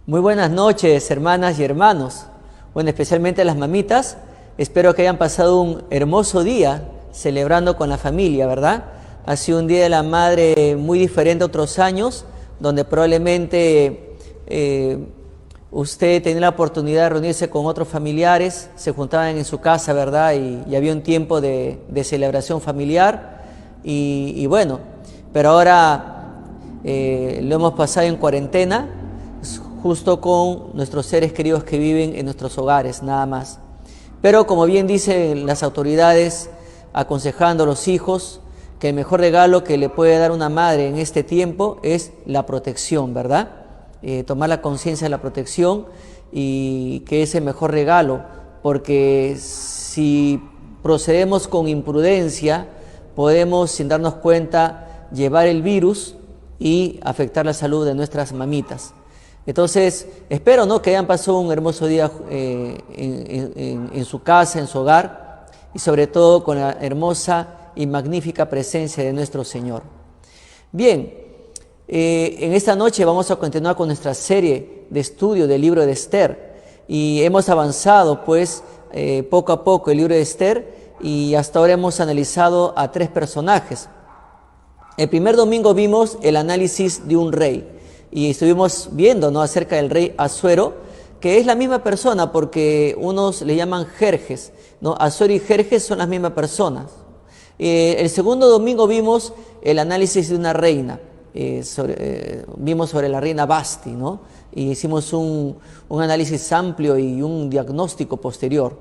Muy buenas noches, hermanas y hermanos. Bueno, especialmente las mamitas. Espero que hayan pasado un hermoso día celebrando con la familia, ¿verdad? Ha sido un Día de la Madre muy diferente a otros años, donde probablemente usted tenía la oportunidad de reunirse con otros familiares, se juntaban en su casa, ¿verdad? Y había un tiempo de celebración familiar. Y bueno, pero ahora lo hemos pasado en cuarentena, justo con nuestros seres queridos que viven en nuestros hogares, nada más. Pero como bien dicen las autoridades, aconsejando a los hijos que el mejor regalo que le puede dar una madre en este tiempo es la protección, ¿verdad? Tomar la conciencia de la protección, y que es el mejor regalo, porque si procedemos con imprudencia, podemos, sin darnos cuenta, llevar el virus y afectar la salud de nuestras mamitas. Entonces, espero, ¿no?, que hayan pasado un hermoso día en su casa, en su hogar, y sobre todo con la hermosa y magnífica presencia de nuestro Señor. Bien, en esta noche vamos a continuar con nuestra serie de estudio del libro de Esther, y hemos avanzado pues poco a poco el libro de Esther, y hasta ahora hemos analizado a 3 personajes. El primer domingo vimos el análisis de un rey, y estuvimos viendo, ¿no?, acerca del rey Asuero, que es la misma persona, porque unos le llaman Jerjes, ¿no? Asuero y Jerjes son las mismas personas. El segundo domingo vimos el análisis de una reina, vimos sobre la reina Basti, ¿no? Y hicimos un análisis amplio y un diagnóstico posterior.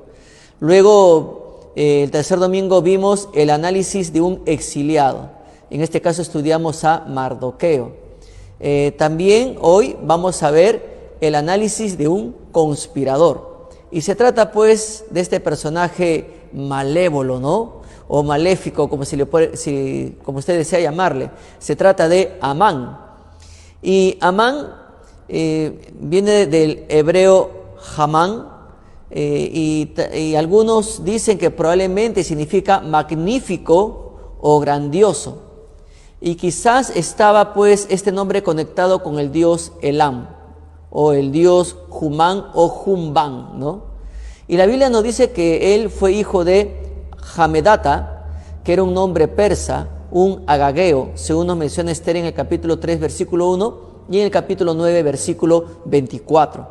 Luego, el tercer domingo vimos el análisis de un exiliado. En este caso estudiamos a Mardoqueo. También hoy vamos a ver el análisis de un conspirador, y se trata pues de este personaje malévolo, ¿no?, o maléfico, como como usted desea llamarle. Se trata de Amán, y Amán viene del hebreo Hamán, y algunos dicen que probablemente significa magnífico o grandioso. Y quizás estaba pues este nombre conectado con el dios Elam, o el dios Jumán o Jumbán, ¿no? Y la Biblia nos dice que él fue hijo de Hamedata, que era un nombre persa, un agageo, según nos menciona Esther en el capítulo 3, versículo 1, y en el capítulo 9, versículo 24.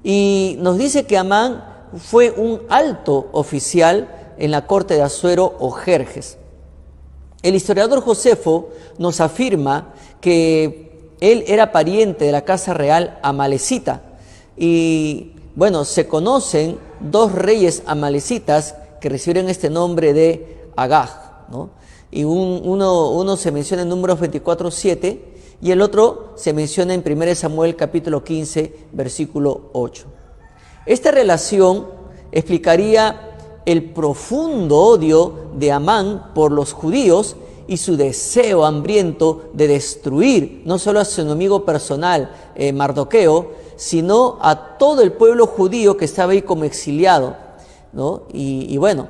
Y nos dice que Amán fue un alto oficial en la corte de Asuero o Jerjes. El historiador Josefo nos afirma que él era pariente de la casa real amalecita, y bueno, se conocen 2 reyes amalecitas que recibieron este nombre de Agag, ¿no? Y uno se menciona en Números 24:7, y el otro se menciona en 1 Samuel capítulo 15, versículo 8. Esta relación explicaría el profundo odio de Amán por los judíos y su deseo hambriento de destruir no solo a su enemigo personal, Mardoqueo, sino a todo el pueblo judío que estaba ahí como exiliado, ¿no? Y bueno,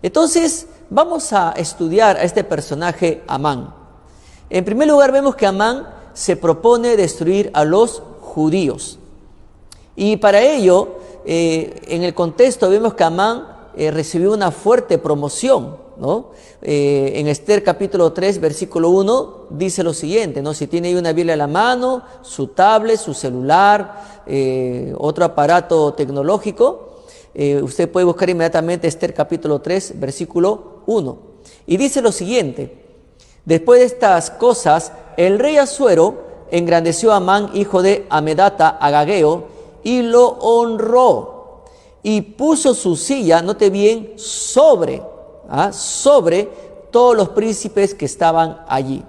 entonces vamos a estudiar a este personaje Amán. En primer lugar, vemos que Amán se propone destruir a los judíos, y para ello, en el contexto vemos que Amán recibió una fuerte promoción, ¿no? En Esther capítulo 3, versículo 1, dice lo siguiente, ¿no? Si tiene ahí una Biblia a la mano, su tablet, su celular, otro aparato tecnológico, usted puede buscar inmediatamente Esther capítulo 3, versículo 1. Y dice lo siguiente: después de estas cosas, el rey Asuero engrandeció a Amán, hijo de Hamedata, agageo, y lo honró, y puso su silla, note bien, sobre todos los príncipes que estaban allí.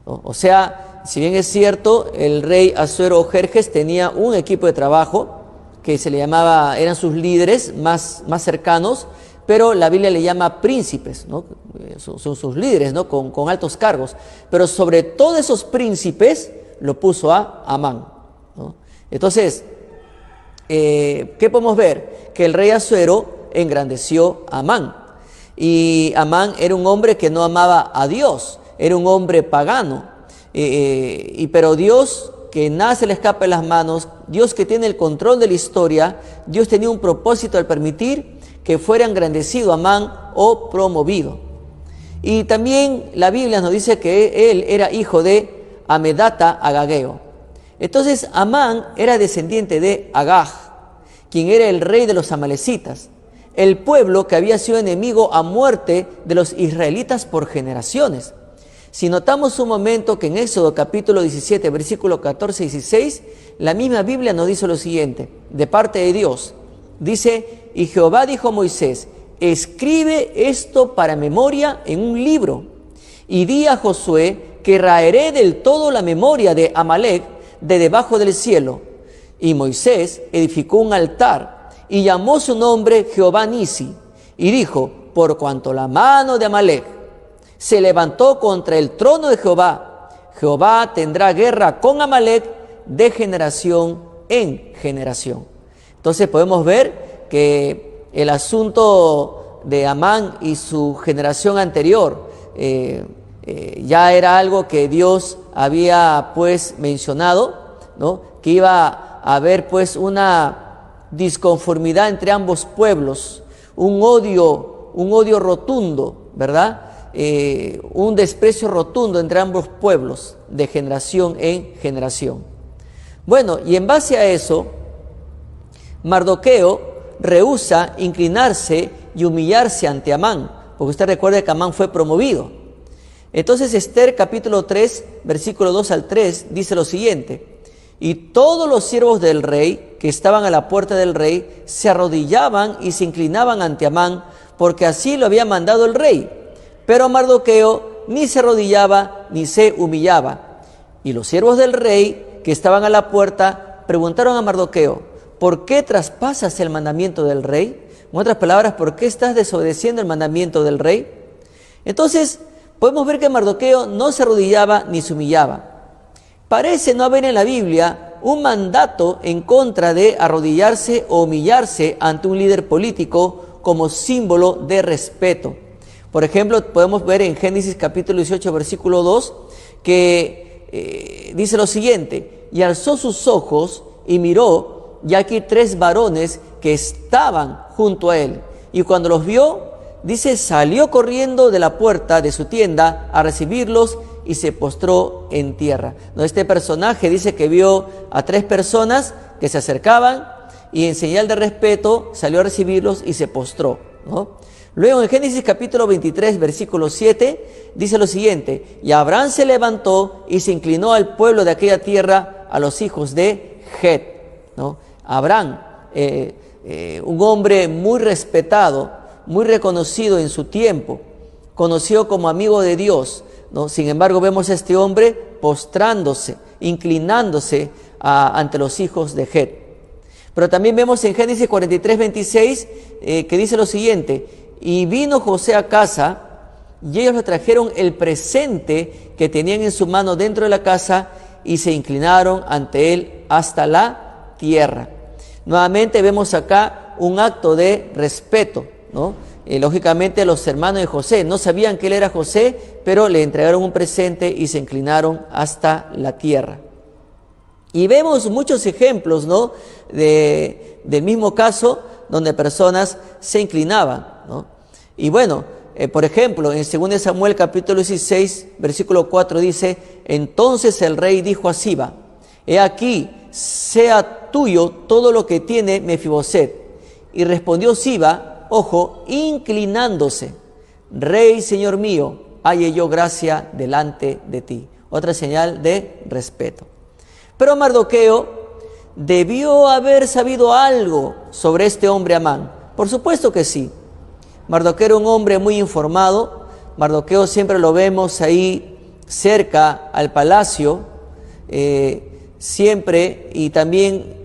O sea, si bien es cierto, el rey Asuero o Jerjes tenía un equipo de trabajo que se le llamaba, eran sus líderes más cercanos, pero la Biblia le llama príncipes, ¿no? Son sus líderes, ¿no?, con altos cargos. Pero sobre todos esos príncipes lo puso a Amán, ¿no? Entonces, ¿qué podemos ver? Que el rey Asuero engrandeció a Amán, y Amán era un hombre que no amaba a Dios, era un hombre pagano, pero Dios que nada se le escapa de las manos, Dios que tiene el control de la historia, Dios tenía un propósito al permitir que fuera engrandecido Amán o promovido. Y también la Biblia nos dice que él era hijo de Amedata Agageo. Entonces Amán era descendiente de Agag, quien era el rey de los amalecitas, el pueblo que había sido enemigo a muerte de los israelitas por generaciones. Si notamos un momento que en Éxodo capítulo 17, versículo 14 y 16, la misma Biblia nos dice lo siguiente, de parte de Dios. Dice, y Jehová dijo a Moisés, escribe esto para memoria en un libro, y di a Josué que raeré del todo la memoria de Amalec de debajo del cielo. Y Moisés edificó un altar, y llamó su nombre Jehová Nisi, y dijo, por cuanto la mano de Amalec se levantó contra el trono de Jehová, Jehová tendrá guerra con Amalec de generación en generación. Entonces podemos ver que el asunto de Amán y su generación anterior ya era algo que Dios había pues mencionado, ¿no? Que iba a haber pues una disconformidad entre ambos pueblos, un odio rotundo, ¿verdad? Un desprecio rotundo entre ambos pueblos de generación en generación. Bueno, y en base a eso, Mardoqueo rehúsa inclinarse y humillarse ante Amán, porque usted recuerda que Amán fue promovido. Entonces Esther capítulo 3, versículo 2 al 3, dice lo siguiente, y todos los siervos del rey que estaban a la puerta del rey se arrodillaban y se inclinaban ante Amán, porque así lo había mandado el rey. Pero Mardoqueo ni se arrodillaba ni se humillaba. Y los siervos del rey que estaban a la puerta preguntaron a Mardoqueo, ¿por qué traspasas el mandamiento del rey? En otras palabras, ¿por qué estás desobedeciendo el mandamiento del rey? Entonces, podemos ver que Mardoqueo no se arrodillaba ni se humillaba. Parece no haber en la Biblia un mandato en contra de arrodillarse o humillarse ante un líder político como símbolo de respeto. Por ejemplo, podemos ver en Génesis capítulo 18, versículo 2, que dice lo siguiente, y alzó sus ojos y miró, y aquí 3 varones que estaban junto a él, y cuando los vio, dice, salió corriendo de la puerta de su tienda a recibirlos y se postró en tierra. ¿No? Este personaje dice que vio a 3 personas que se acercaban y en señal de respeto salió a recibirlos y se postró, ¿no? Luego en Génesis capítulo 23, versículo 7, dice lo siguiente, y Abraham se levantó y se inclinó al pueblo de aquella tierra, a los hijos de Het, ¿no? Abraham, un hombre muy respetado, muy reconocido en su tiempo, conocido como amigo de Dios, ¿no? Sin embargo, vemos a este hombre postrándose, inclinándose ante los hijos de Het. Pero también vemos en Génesis 43, 26, que dice lo siguiente, y vino José a casa, y ellos le trajeron el presente que tenían en su mano dentro de la casa, y se inclinaron ante él hasta la tierra. Nuevamente vemos acá un acto de respeto, ¿no? Lógicamente los hermanos de José no sabían que él era José, pero le entregaron un presente y se inclinaron hasta la tierra. Y vemos muchos ejemplos, ¿no? Del mismo caso donde personas se inclinaban, ¿no? Y bueno, por ejemplo, en 2 Samuel capítulo 16, versículo 4 dice, entonces el rey dijo a Siba, he aquí, sea tuyo todo lo que tiene Mefiboset. Y respondió Siba, ojo, inclinándose, rey, señor mío, halle yo gracia delante de ti. Otra señal de respeto. Pero Mardoqueo debió haber sabido algo sobre este hombre Amán. Por supuesto que sí. Mardoqueo era un hombre muy informado. Mardoqueo siempre lo vemos ahí cerca al palacio, siempre, y también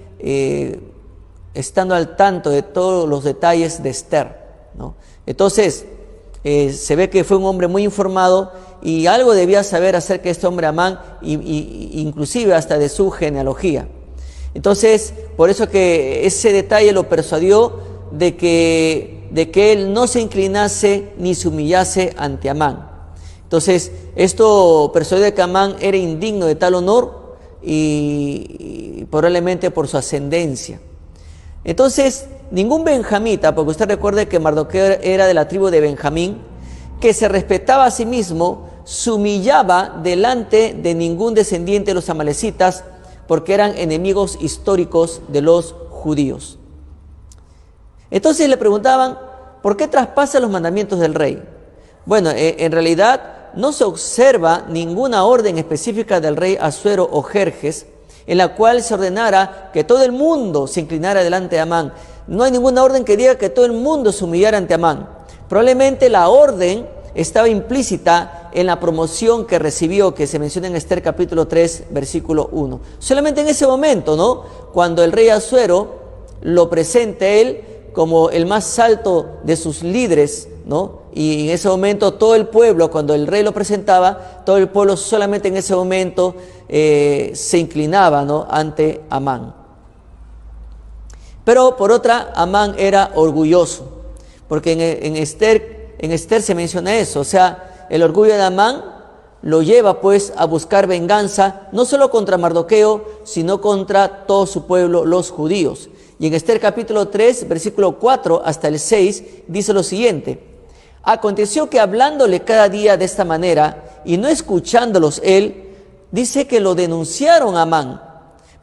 estando al tanto de todos los detalles de Esther, ¿no? Entonces, se ve que fue un hombre muy informado y algo debía saber acerca de este hombre Amán, inclusive hasta de su genealogía. Entonces, por eso que ese detalle lo persuadió de que él no se inclinase ni se humillase ante Amán. Entonces, esto persuadió que Amán era indigno de tal honor y probablemente por su ascendencia. Entonces, ningún benjamita, porque usted recuerde que Mardoqueo era de la tribu de Benjamín, que se respetaba a sí mismo, se humillaba delante de ningún descendiente de los amalecitas, porque eran enemigos históricos de los judíos. Entonces le preguntaban, ¿por qué traspasa los mandamientos del rey? Bueno, en realidad no se observa ninguna orden específica del rey Asuero o Jerjes, en la cual se ordenara que todo el mundo se inclinara delante de Amán. No hay ninguna orden que diga que todo el mundo se humillara ante Amán. Probablemente la orden estaba implícita en la promoción que recibió, que se menciona en Esther capítulo 3, versículo 1. Solamente en ese momento, ¿no?, cuando el rey Asuero lo presenta él como el más alto de sus líderes, ¿no? Y en ese momento todo el pueblo, cuando el rey lo presentaba, todo el pueblo solamente en ese momento se inclinaba, ¿no?, ante Amán. Pero por otra, Amán era orgulloso, porque en Esther se menciona eso. O sea, el orgullo de Amán lo lleva pues a buscar venganza, no solo contra Mardoqueo, sino contra todo su pueblo, los judíos. Y en Esther capítulo 3, versículo 4 hasta el 6, dice lo siguiente: aconteció que hablándole cada día de esta manera, y no escuchándolos él, dice que lo denunciaron a Amán,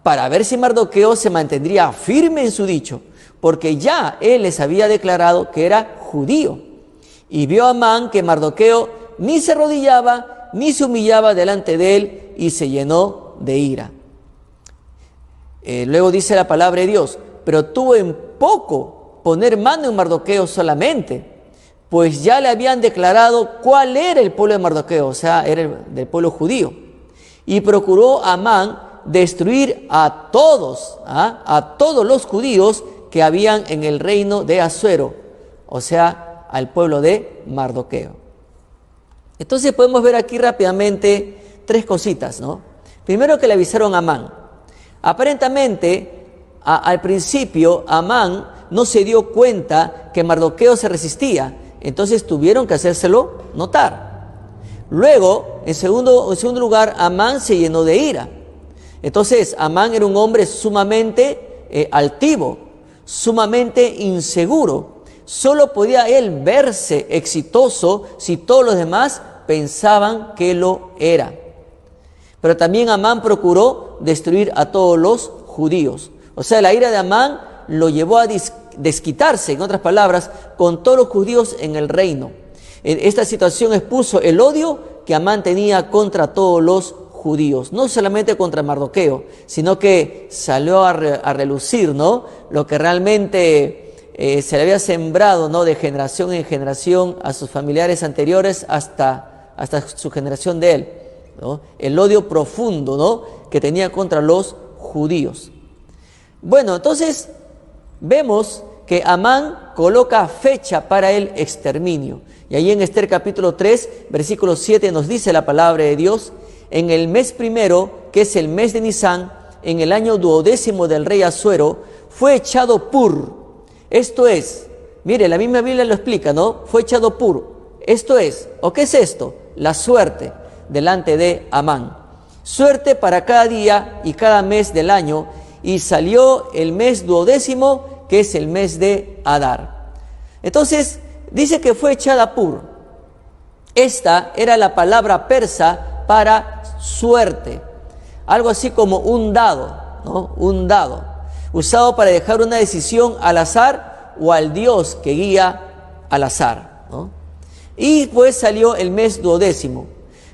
para ver si Mardoqueo se mantendría firme en su dicho, porque ya él les había declarado que era judío. Y vio Amán que Mardoqueo ni se arrodillaba, ni se humillaba delante de él, y se llenó de ira. Luego dice la palabra de Dios: pero tuvo en poco poner mano en Mardoqueo solamente, pues ya le habían declarado cuál era el pueblo de Mardoqueo, o sea, era del pueblo judío. Y procuró Amán destruir a todos los judíos que habían en el reino de Asuero, o sea, al pueblo de Mardoqueo. Entonces podemos ver aquí rápidamente tres cositas, ¿no? Primero, que le avisaron a Amán. Aparentemente, al principio, Amán no se dio cuenta que Mardoqueo se resistía, entonces tuvieron que hacérselo notar. Luego, en segundo lugar, Amán se llenó de ira. Entonces, Amán era un hombre sumamente altivo, sumamente inseguro. Solo podía él verse exitoso si todos los demás pensaban que lo era. Pero también Amán procuró destruir a todos los judíos. O sea, la ira de Amán lo llevó a desquitarse, en otras palabras, con todos los judíos en el reino. Esta situación expuso el odio que Amán tenía contra todos los judíos, no solamente contra Mardoqueo, sino que salió a relucir, ¿no?, lo que realmente se le había sembrado, ¿no?, de generación en generación a sus familiares anteriores hasta su generación de él, ¿no?, el odio profundo, ¿no?, que tenía contra los judíos. Bueno, entonces vemos que Amán coloca fecha para el exterminio. Y ahí en Esther capítulo 3, versículo 7 nos dice la palabra de Dios: en el mes primero, que es el mes de Nisán, en el año 12º del rey Asuero, fue echado Pur. Esto es, mire, la misma Biblia lo explica, ¿no? Fue echado Pur. Esto es, ¿o qué es esto? La suerte delante de Amán. Suerte para cada día y cada mes del año. Y salió el mes 12º, que es el mes de Adar. Entonces, dice que fue echada Pur. Esta era la palabra persa para suerte. Algo así como un dado, ¿no? Un dado, usado para dejar una decisión al azar o al Dios que guía al azar, ¿no? Y pues salió el mes 12º.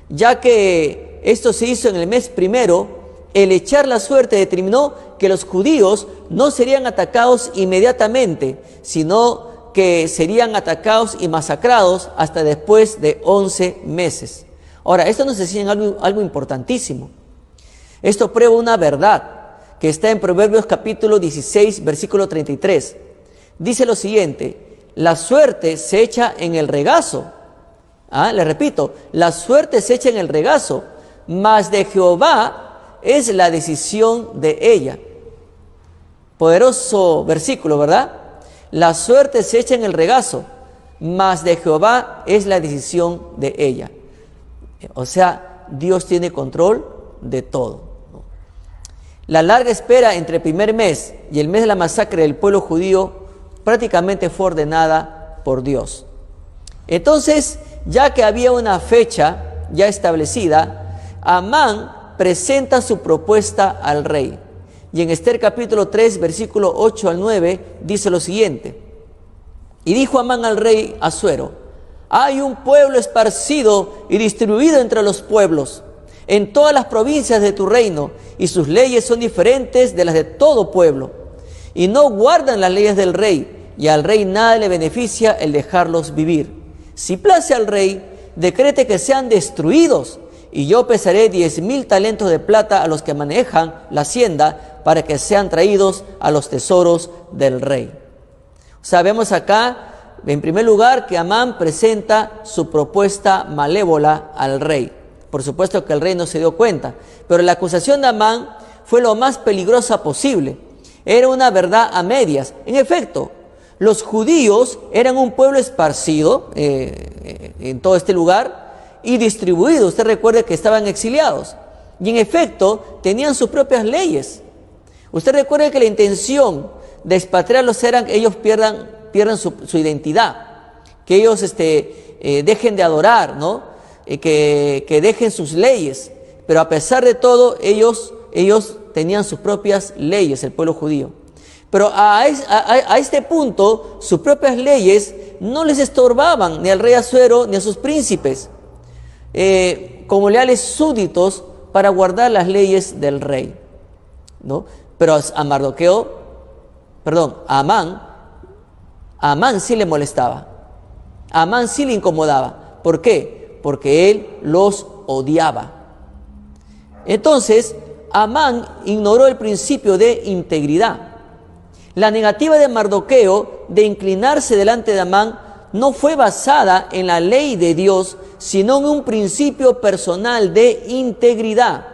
Ya que esto se hizo en el mes primero, el echar la suerte determinó que los judíos no serían atacados inmediatamente, sino que serían atacados y masacrados hasta después de 11 meses. Ahora, esto nos enseña algo importantísimo. Esto prueba una verdad que está en Proverbios capítulo 16, versículo 33. Dice lo siguiente: la suerte se echa en el regazo. Le repito, la suerte se echa en el regazo, mas de Jehová es la decisión de ella. Poderoso versículo, ¿verdad? La suerte se echa en el regazo, mas de Jehová es la decisión de ella. O sea, Dios tiene control de todo, ¿no? La larga espera entre el primer mes y el mes de la masacre del pueblo judío prácticamente fue ordenada por Dios. Entonces, ya que había una fecha ya establecida, Amán presenta su propuesta al rey. Y en Esther capítulo 3, versículo 8 al 9, dice lo siguiente: y dijo Amán al rey Asuero: hay un pueblo esparcido y distribuido entre los pueblos, en todas las provincias de tu reino, y sus leyes son diferentes de las de todo pueblo, y no guardan las leyes del rey, y al rey nada le beneficia el dejarlos vivir. Si place al rey, decrete que sean destruidos, y yo pesaré 10,000 talentos de plata a los que manejan la hacienda, para que sean traídos a los tesoros del rey. O sea, vemos acá, en primer lugar, que Amán presenta su propuesta malévola al rey. Por supuesto que el rey no se dio cuenta, pero la acusación de Amán fue lo más peligrosa posible. Era una verdad a medias. En efecto, los judíos eran un pueblo esparcido en todo este lugar y distribuido. Usted recuerde que estaban exiliados y en efecto tenían sus propias leyes. Usted recuerde que la intención de expatriarlos era que ellos pierdan su identidad, que ellos dejen de adorar, ¿no? Que dejen sus leyes, pero a pesar de todo ellos tenían sus propias leyes, el pueblo judío. Pero a este punto sus propias leyes no les estorbaban ni al rey Asuero ni a sus príncipes como leales súbditos para guardar las leyes del rey, ¿no? Pero a Amán sí le molestaba, a Amán sí le incomodaba. ¿Por qué? Porque él los odiaba. Entonces, Amán ignoró el principio de integridad. La negativa de Mardoqueo de inclinarse delante de Amán no fue basada en la ley de Dios, sino en un principio personal de integridad.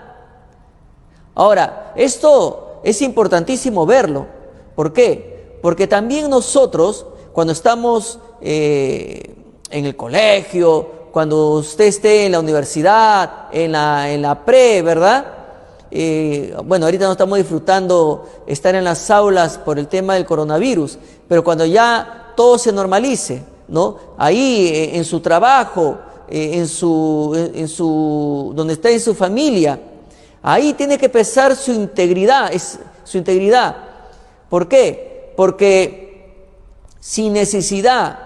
Ahora, esto es importantísimo verlo. ¿Por qué? Porque también nosotros, cuando estamos en el colegio, cuando usted esté en la universidad, en la pre, ¿verdad? Bueno, ahorita no estamos disfrutando estar en las aulas por el tema del coronavirus, pero cuando ya todo se normalice, ¿no? Ahí en su trabajo, donde está en su familia, ahí tiene que pesar su integridad, ¿Por qué? Porque sin necesidad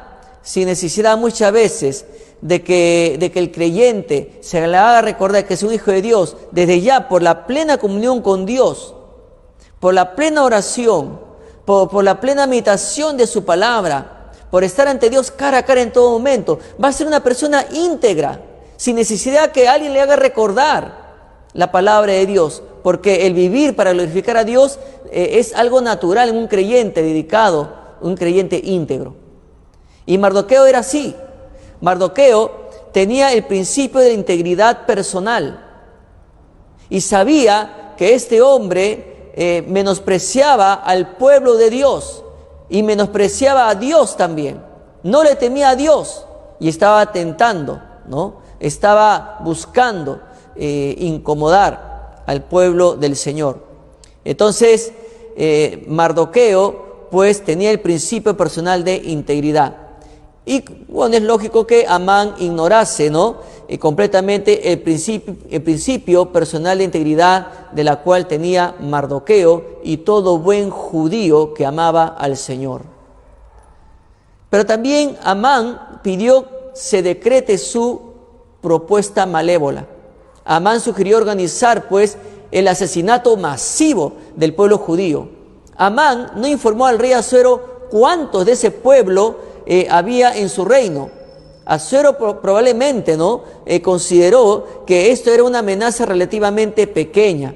muchas veces de que el creyente se le haga recordar que es un hijo de Dios, desde ya por la plena comunión con Dios, por la plena oración, por la plena meditación de su palabra, por estar ante Dios cara a cara en todo momento, va a ser una persona íntegra, sin necesidad que alguien le haga recordar la palabra de Dios, porque el vivir para glorificar a Dios es algo natural en un creyente dedicado, un creyente íntegro. Y Mardoqueo era así. Mardoqueo tenía el principio de integridad personal y sabía que este hombre menospreciaba al pueblo de Dios y menospreciaba a Dios también. No le temía a Dios y estaba tentando, ¿no? Estaba buscando incomodar al pueblo del Señor. Entonces, Mardoqueo pues tenía el principio personal de integridad. Y bueno, es lógico que Amán ignorase, ¿no? Completamente el principio personal de integridad de la cual tenía Mardoqueo y todo buen judío que amaba al Señor. Pero también Amán pidió se decrete su propuesta malévola. Amán sugirió organizar pues el asesinato masivo del pueblo judío. Amán no informó al rey Asuero cuántos de ese pueblo había en su reino. Asuero probablemente consideró que esto era una amenaza relativamente pequeña.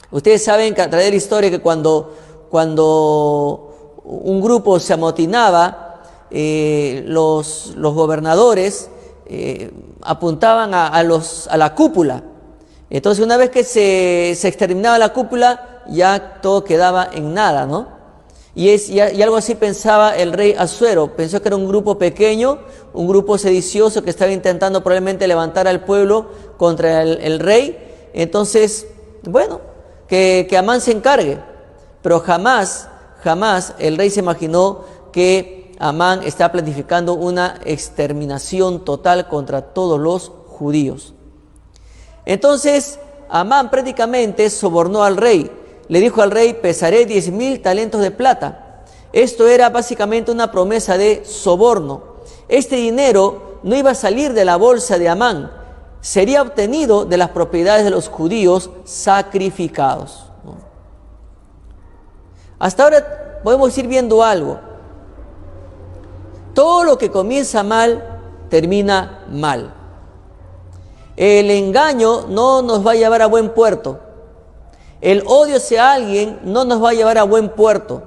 Ustedes saben que a través de la historia que cuando un grupo se amotinaba, los gobernadores apuntaban a la cúpula. Entonces, una vez que se exterminaba la cúpula, ya todo quedaba en nada, ¿no? Y algo así pensaba el rey Asuero. Pensó que era un grupo pequeño, un grupo sedicioso que estaba intentando probablemente levantar al pueblo contra el rey. Entonces, bueno, que Amán se encargue. Pero jamás el rey se imaginó que Amán está planificando una exterminación total contra todos los judíos. Entonces Amán prácticamente sobornó al rey. Le dijo al rey: pesaré 10.000 talentos de plata. Esto era básicamente una promesa de soborno. Este dinero no iba a salir de la bolsa de Amán, sería obtenido de las propiedades de los judíos sacrificados. Hasta ahora podemos ir viendo algo. Todo lo que comienza mal, termina mal. El engaño no nos va a llevar a buen puerto. El odio hacia alguien no nos va a llevar a buen puerto.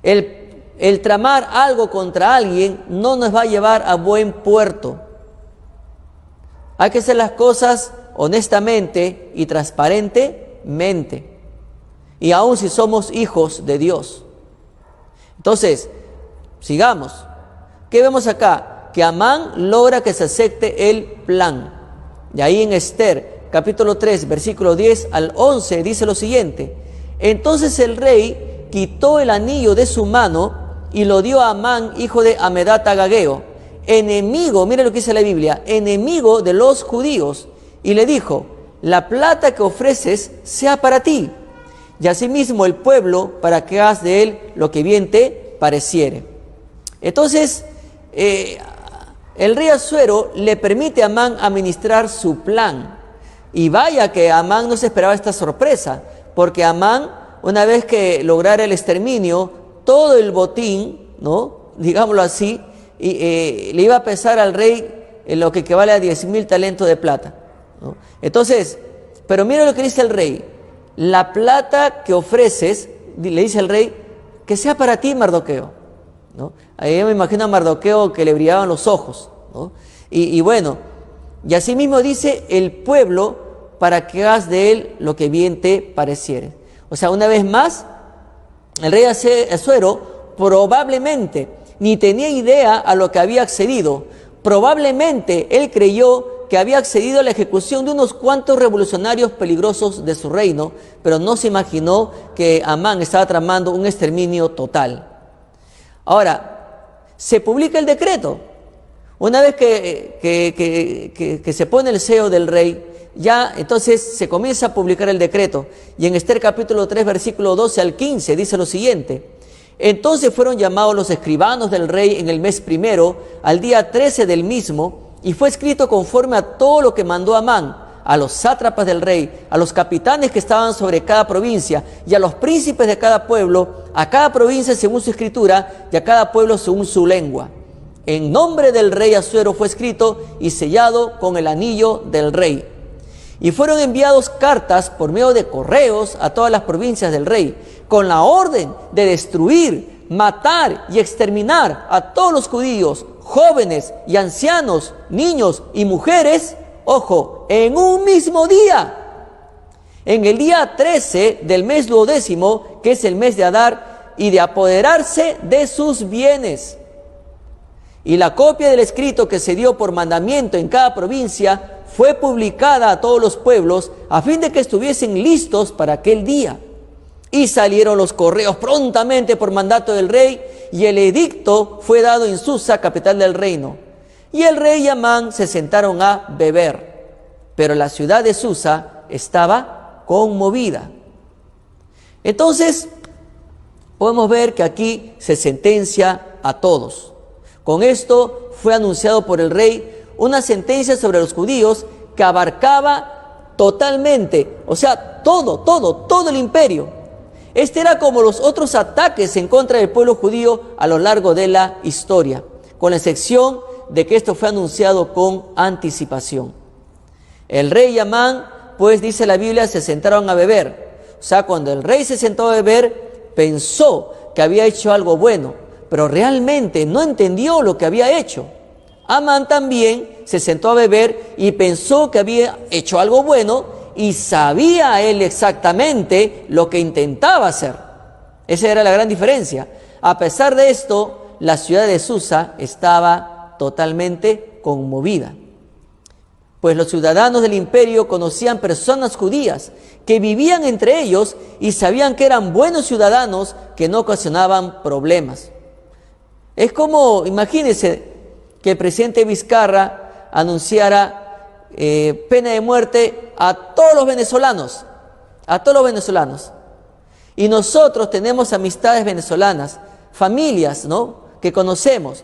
El tramar algo contra alguien no nos va a llevar a buen puerto. Hay que hacer las cosas honestamente y transparentemente. Y aun si somos hijos de Dios. Entonces, sigamos. ¿Qué vemos acá? Que Amán logra que se acepte el plan. Y ahí en Esther, capítulo 3, versículo 10 al 11, dice lo siguiente: entonces el rey quitó el anillo de su mano y lo dio a Amán, hijo de Hamedata Agageo, enemigo, mire lo que dice la Biblia, enemigo de los judíos, y le dijo: la plata que ofreces sea para ti, y asimismo el pueblo, para que hagas de él lo que bien te pareciere. Entonces, el rey Asuero le permite a Amán administrar su plan. Y vaya que Amán no se esperaba esta sorpresa, porque Amán, una vez que lograra el exterminio, todo el botín, ¿no?, digámoslo así, le iba a pesar al rey en lo que equivale a 10.000 talentos de plata, ¿no? Entonces, pero mira lo que dice el rey: la plata que ofreces, le dice el rey, que sea para ti, Mardoqueo, ¿no? Ahí me imagino a Mardoqueo que le brillaban los ojos, ¿no? Y bueno, y así mismo dice: el pueblo, para que hagas de él lo que bien te pareciere. O sea, una vez más, el rey Asuero probablemente ni tenía idea a lo que había accedido. Probablemente él creyó que había accedido a la ejecución de unos cuantos revolucionarios peligrosos de su reino, pero no se imaginó que Amán estaba tramando un exterminio total. Ahora, se publica el decreto. Una vez que se pone el sello del rey, ya entonces se comienza a publicar el decreto. Y en Esther capítulo 3, versículo 12 al 15, dice lo siguiente: entonces fueron llamados los escribanos del rey en el mes primero, al día 13 del mismo, y fue escrito conforme a todo lo que mandó Amán, a los sátrapas del rey, a los capitanes que estaban sobre cada provincia, y a los príncipes de cada pueblo, a cada provincia según su escritura, y a cada pueblo según su lengua. En nombre del rey Asuero fue escrito y sellado con el anillo del rey. Y fueron enviados cartas por medio de correos a todas las provincias del rey, con la orden de destruir, matar y exterminar a todos los judíos, jóvenes y ancianos, niños y mujeres, ojo, en un mismo día, en el día 13 del mes 12º, que es el mes de Adar, y de apoderarse de sus bienes. Y la copia del escrito que se dio por mandamiento en cada provincia fue publicada a todos los pueblos, a fin de que estuviesen listos para aquel día. Y salieron los correos prontamente por mandato del rey, y el edicto fue dado en Susa, capital del reino. Y el rey y Amán se sentaron a beber, pero la ciudad de Susa estaba conmovida. Entonces, podemos ver que aquí se sentencia a todos. Con esto fue anunciado por el rey una sentencia sobre los judíos que abarcaba totalmente, o sea, todo el imperio. Este era como los otros ataques en contra del pueblo judío a lo largo de la historia, con la excepción de que esto fue anunciado con anticipación. El rey y Amán, pues dice la Biblia, se sentaron a beber. O sea, cuando el rey se sentó a beber, pensó que había hecho algo bueno, pero realmente no entendió lo que había hecho. Amán también se sentó a beber y pensó que había hecho algo bueno, y sabía él exactamente lo que intentaba hacer. Esa era la gran diferencia. A pesar de esto, la ciudad de Susa estaba totalmente conmovida. pues los ciudadanos del imperio conocían personas judías que vivían entre ellos y sabían que eran buenos ciudadanos que no ocasionaban problemas. Es como, imagínense, que el presidente Vizcarra anunciara pena de muerte a todos los venezolanos, Y nosotros tenemos amistades venezolanas, familias, ¿no?, que conocemos,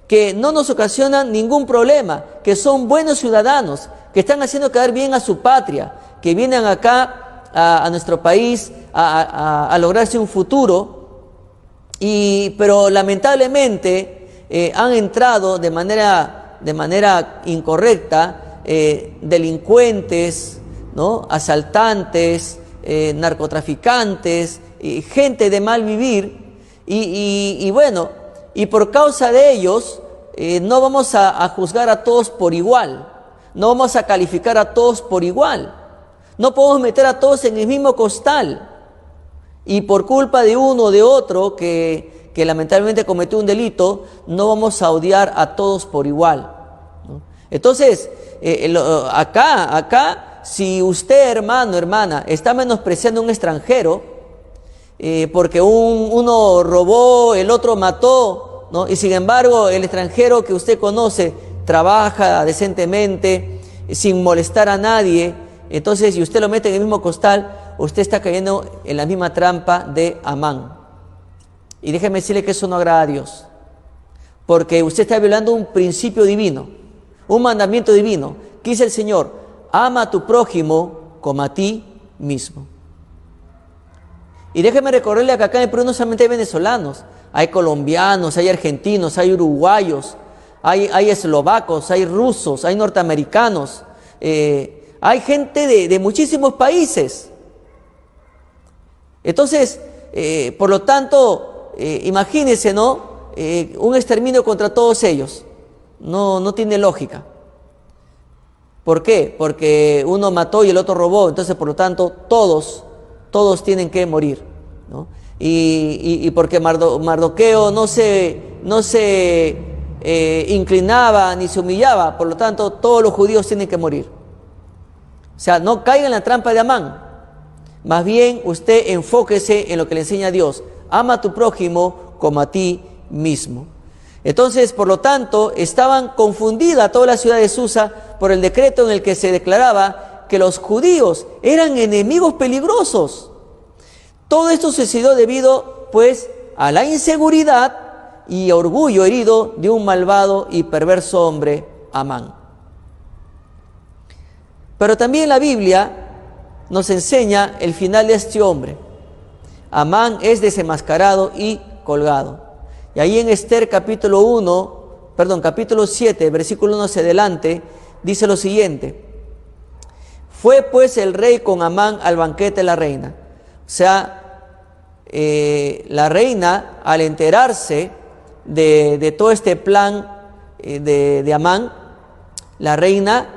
que no nos ocasionan ningún problema, que son buenos ciudadanos, que están haciendo quedar bien a su patria, que vienen acá a nuestro país a lograrse un futuro, pero lamentablemente han entrado de manera incorrecta delincuentes, ¿no?, asaltantes, narcotraficantes, gente de mal vivir, y bueno, y por causa de ellos no vamos a juzgar a todos por igual, no vamos a calificar a todos por igual, no podemos meter a todos en el mismo costal, y por culpa de uno o de otro que lamentablemente cometió un delito, no vamos a odiar a todos por igual, ¿no? Entonces, acá, si usted, hermano, hermana, está menospreciando a un extranjero, porque uno robó, el otro mató, ¿no?, y sin embargo el extranjero que usted conoce trabaja decentemente, sin molestar a nadie, entonces si usted lo mete en el mismo costal, usted está cayendo en la misma trampa de Amán. Y déjeme decirle que eso no agrada a Dios, porque usted está violando un principio divino, un mandamiento divino, que dice el Señor: ama a tu prójimo como a ti mismo. Y déjeme recordarle que acá en el Perú no solamente hay venezolanos, hay colombianos, hay argentinos, hay uruguayos, hay eslovacos, hay rusos, hay norteamericanos, hay gente de muchísimos países. Entonces, por lo tanto, imagínense, ¿no?, un exterminio contra todos ellos. No tiene lógica. ¿Por qué? Porque uno mató y el otro robó, entonces por lo tanto todos tienen que morir, ¿no? Y porque Mardoqueo no se inclinaba ni se humillaba, por lo tanto todos los judíos tienen que morir. O sea, no caiga en la trampa de Amán. Más bien usted enfóquese en lo que le enseña Dios: ama a tu prójimo como a ti mismo. Entonces, por lo tanto, estaban confundidas toda la ciudad de Susa por el decreto en el que se declaraba que los judíos eran enemigos peligrosos. Todo esto sucedió debido, pues, a la inseguridad y orgullo herido de un malvado y perverso hombre, Amán. Pero también la Biblia nos enseña el final de este hombre. Amán es desenmascarado y colgado. Y ahí en Esther capítulo 7, versículo 1 hacia adelante, dice lo siguiente: fue pues el rey con Amán al banquete de la reina. O sea, la reina, al enterarse de todo este plan de Amán, la reina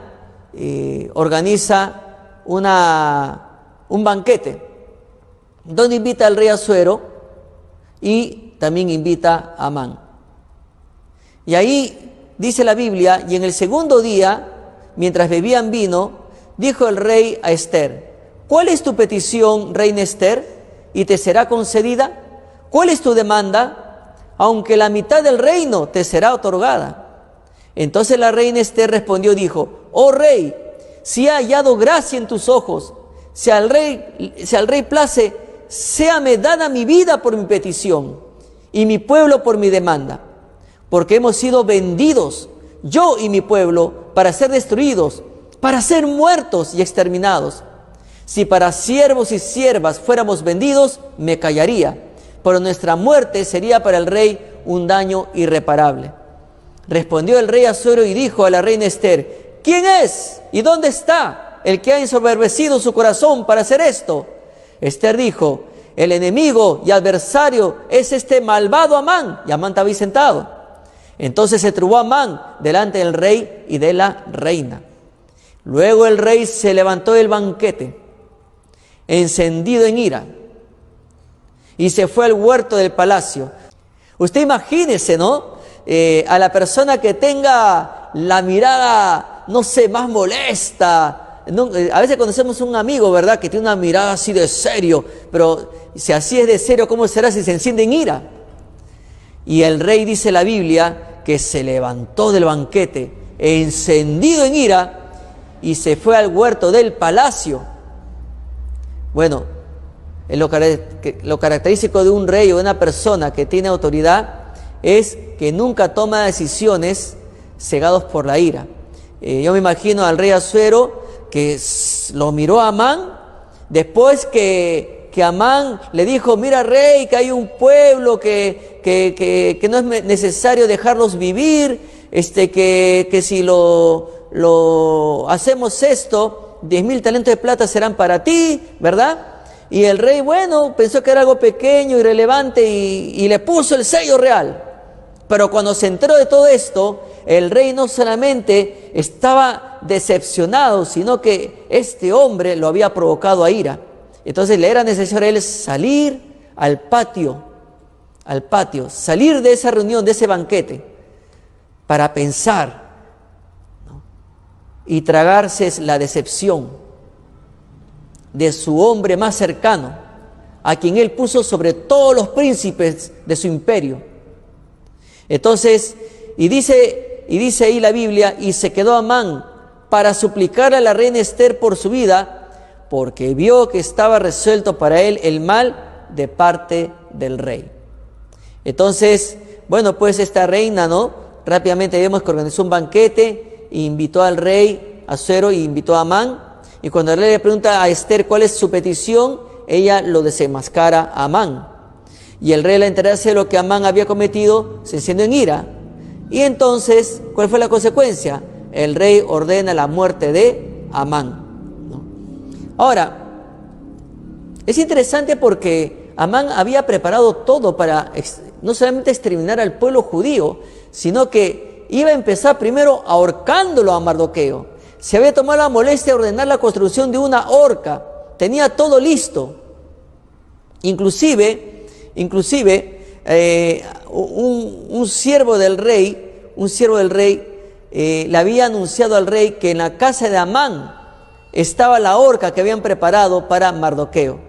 organiza un banquete donde invita al rey Asuero y también invita a Amán. Y ahí dice la Biblia: y en el segundo día, mientras bebían vino, dijo el rey a Esther: ¿cuál es tu petición, reina Esther? ¿Y te será concedida? ¿Cuál es tu demanda? Aunque la mitad del reino te será otorgada. Entonces la reina Esther respondió, dijo: oh rey, si he hallado gracia en tus ojos, si al rey place, séame dada mi vida por mi petición y mi pueblo por mi demanda, porque hemos sido vendidos, yo y mi pueblo, para ser destruidos, para ser muertos y exterminados. Si para siervos y siervas fuéramos vendidos, me callaría, pero nuestra muerte sería para el rey un daño irreparable. Respondió el rey Asuero y dijo a la reina Esther: ¿quién es y dónde está el que ha ensoberbecido su corazón para hacer esto? Esther dijo: el enemigo y adversario es este malvado Amán. Y Amán estaba ahí sentado. Entonces se turbó Amán delante del rey y de la reina. Luego el rey se levantó del banquete, encendido en ira, y se fue al huerto del palacio. Usted imagínese, ¿no? A la persona que tenga la mirada no sé, más molesta. No, a veces conocemos un amigo, ¿verdad?, que tiene una mirada así de serio, pero si así es de serio, ¿cómo será si se enciende en ira? Y el rey, dice la Biblia, que se levantó del banquete, encendido en ira, y se fue al huerto del palacio. Bueno, lo característico de un rey o de una persona que tiene autoridad es que nunca toma decisiones cegados por la ira. Yo me imagino al rey Asuero que lo miró a Amán, después que Amán le dijo: mira, rey, que hay un pueblo que no es necesario dejarlos vivir, que si lo hacemos esto, 10,000 talentos de plata serán para ti, ¿verdad? Y el rey, bueno, pensó que era algo pequeño, irrelevante, y le puso el sello real. Pero cuando se enteró de todo esto, el rey no solamente estaba decepcionado, sino que este hombre lo había provocado a ira. Entonces le era necesario a él salir al patio, salir de esa reunión, de ese banquete, para pensar, ¿no?, y tragarse la decepción de su hombre más cercano, a quien él puso sobre todos los príncipes de su imperio. Entonces, y dice ahí la Biblia: y se quedó Amán para suplicar a la reina Esther por su vida, porque vio que estaba resuelto para él el mal de parte del rey. Entonces, bueno, pues esta reina, ¿no?, rápidamente vemos que organizó un banquete e invitó al rey Asuero y invitó a Amán. Y cuando el rey le pregunta a Esther cuál es su petición, ella lo desenmascara a Amán. Y el rey, al enterarse de lo que Amán había cometido, se encendió en ira. Y entonces, ¿cuál fue la consecuencia? El rey ordena la muerte de Amán, ¿no? Ahora, es interesante porque Amán había preparado todo para no solamente exterminar al pueblo judío, sino que iba a empezar primero ahorcándolo a Mardoqueo. Se había tomado la molestia de ordenar la construcción de una horca. Tenía todo listo. Inclusive un siervo del rey le había anunciado al rey que en la casa de Amán estaba la horca que habían preparado para Mardoqueo.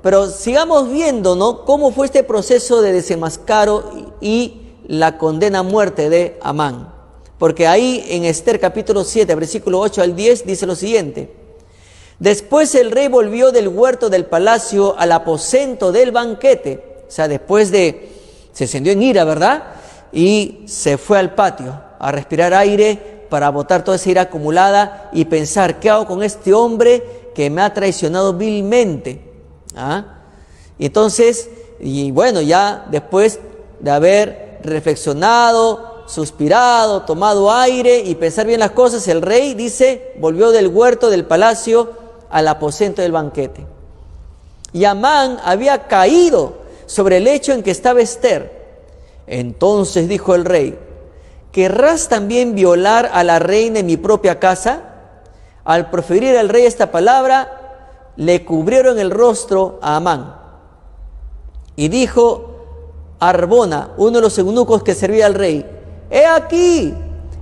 Pero sigamos viendo, ¿no?, cómo fue este proceso de desenmascaro y la condena a muerte de Amán. Porque ahí en Esther capítulo 7, versículo 8 al 10, dice lo siguiente: después el rey volvió del huerto del palacio al aposento del banquete. O sea, se encendió en ira, ¿verdad? Y se fue al patio a respirar aire para botar toda esa ira acumulada y pensar: ¿qué hago con este hombre que me ha traicionado vilmente? Y entonces, y bueno, ya después de haber reflexionado, suspirado, tomado aire y pensar bien las cosas, el rey, dice, volvió del huerto del palacio al aposento del banquete. Y Amán había caído sobre el lecho en que estaba Esther. Entonces dijo el rey: ¿querrás también violar a la reina en mi propia casa? Al proferir el rey esta palabra, le cubrieron el rostro a Amán. Y dijo Arbona, uno de los eunucos que servía al rey: he aquí,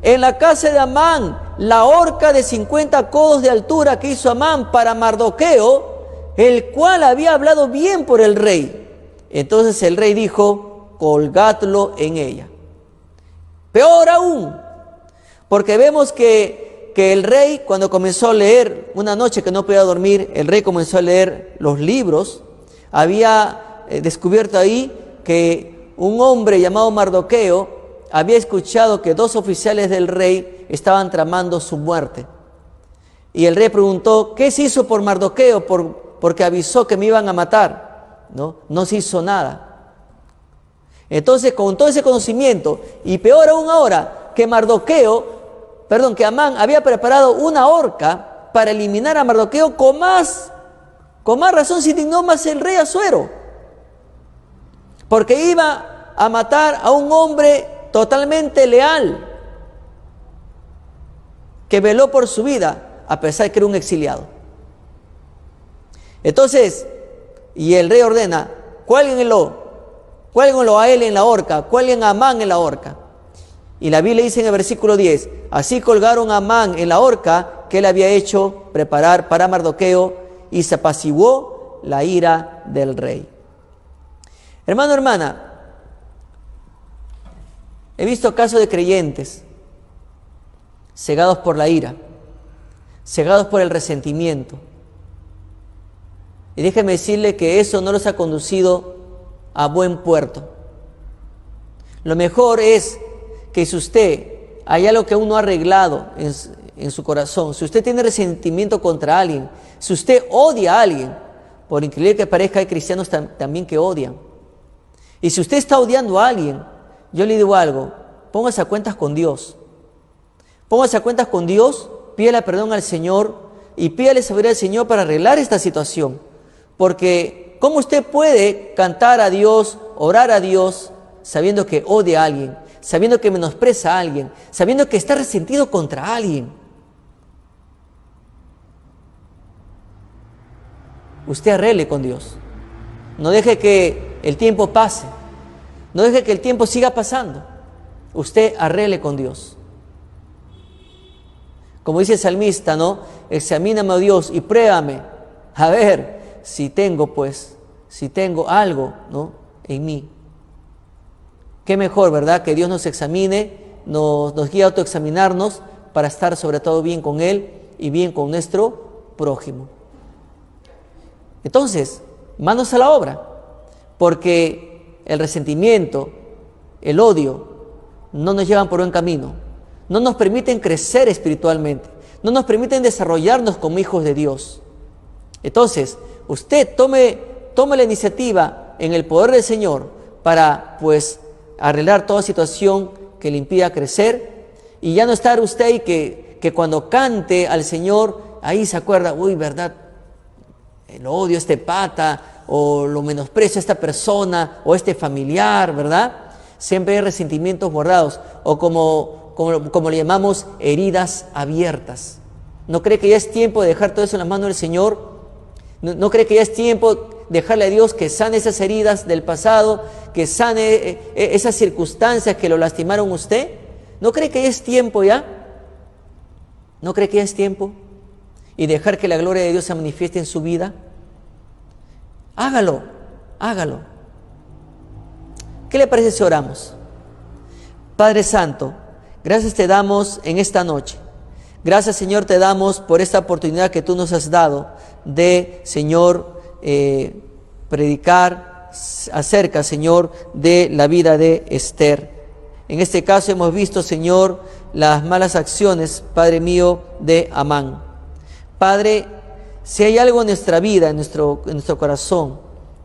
en la casa de Amán, la horca de 50 codos de altura que hizo Amán para Mardoqueo, el cual había hablado bien por el rey. Entonces el rey dijo: colgadlo en ella. Peor aún, porque vemos que el rey, cuando comenzó a leer, una noche que no podía dormir, el rey comenzó a leer los libros. Había descubierto ahí que un hombre llamado Mardoqueo había escuchado que 2 oficiales del rey estaban tramando su muerte. Y el rey preguntó: ¿qué se hizo por Mardoqueo? Porque avisó que me iban a matar. No se hizo nada. Entonces, con todo ese conocimiento, y peor aún ahora, que Amán había preparado una horca para eliminar a Mardoqueo, con más razón se indignó más el rey Asuero, porque iba a matar a un hombre totalmente leal, que veló por su vida, a pesar de que era un exiliado. Entonces, y el rey ordena: cuélguenlo a él en la horca, cuélguen a Amán en la horca. Y la Biblia dice en el versículo 10, así colgaron a Amán en la horca que él había hecho preparar para Mardoqueo, y se apaciguó la ira del rey. Hermano, hermana, he visto casos de creyentes cegados por la ira, cegados por el resentimiento. Y déjeme decirle que eso no los ha conducido a buen puerto. Lo mejor es que si usted hay algo que aún no ha arreglado en su corazón, si usted tiene resentimiento contra alguien, si usted odia a alguien, por increíble que parezca, hay cristianos también que odian. Y si usted está odiando a alguien, yo le digo algo, póngase a cuentas con Dios. Póngase a cuentas con Dios, pídale perdón al Señor y pídale sabiduría al Señor para arreglar esta situación. Porque ¿cómo usted puede cantar a Dios, orar a Dios, sabiendo que odia a alguien, sabiendo que menosprecia a alguien, sabiendo que está resentido contra alguien? Usted arregle con Dios. No deje que el tiempo pase. No deje que el tiempo siga pasando. Usted arregle con Dios. Como dice el salmista, ¿no? Examíname, oh Dios, y pruébame. A ver si tengo algo, ¿no?, en mí. Qué mejor, ¿verdad?, que Dios nos examine, nos guíe a autoexaminarnos para estar sobre todo bien con Él y bien con nuestro prójimo. Entonces, manos a la obra, porque el resentimiento, el odio, no nos llevan por buen camino, no nos permiten crecer espiritualmente, no nos permiten desarrollarnos como hijos de Dios. Entonces, usted tome la iniciativa en el poder del Señor para, arreglar toda situación que le impida crecer, y ya no estar usted ahí que cuando cante al Señor, ahí se acuerda, uy, ¿verdad?, el odio a este pata, o lo menosprecio a esta persona, o este familiar, ¿verdad? Siempre hay resentimientos guardados, o como le llamamos, heridas abiertas. ¿No cree que ya es tiempo de dejar todo eso en las manos del Señor? ¿No cree que ya es tiempo de dejarle a Dios que sane esas heridas del pasado, que sane esas circunstancias que lo lastimaron a usted? ¿No cree que ya es tiempo ya? ¿No cree que ya es tiempo? Y dejar que la gloria de Dios se manifieste en su vida. Hágalo. ¿Qué le parece si oramos? Padre Santo, gracias te damos en esta noche. Gracias, Señor, te damos por esta oportunidad que tú nos has dado de, Señor, predicar acerca, Señor, de la vida de Esther. En este caso hemos visto, Señor, las malas acciones, Padre mío, de Amán. Padre, si hay algo en nuestra vida, en nuestro corazón,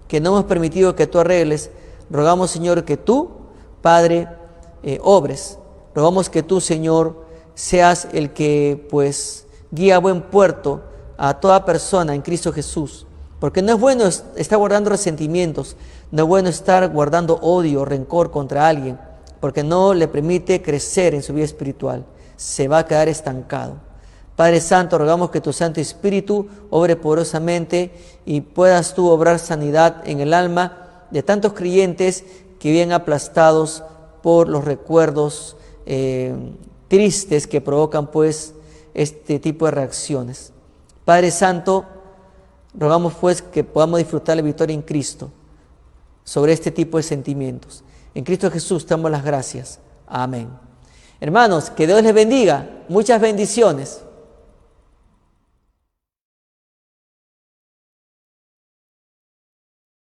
que no hemos permitido que tú arregles, rogamos, Señor, que tú, Padre, obres. Rogamos que tú, Señor, seas el que, guía a buen puerto a toda persona en Cristo Jesús. Porque no es bueno estar guardando resentimientos, no es bueno estar guardando odio, rencor contra alguien, porque no le permite crecer en su vida espiritual. Se va a quedar estancado. Padre Santo, rogamos que tu Santo Espíritu obre poderosamente y puedas tú obrar sanidad en el alma de tantos creyentes que vienen aplastados por los recuerdos tristes que provocan este tipo de reacciones. Padre Santo, rogamos que podamos disfrutar la victoria en Cristo sobre este tipo de sentimientos. En Cristo Jesús te damos las gracias. Amén. Hermanos, que Dios les bendiga. Muchas bendiciones.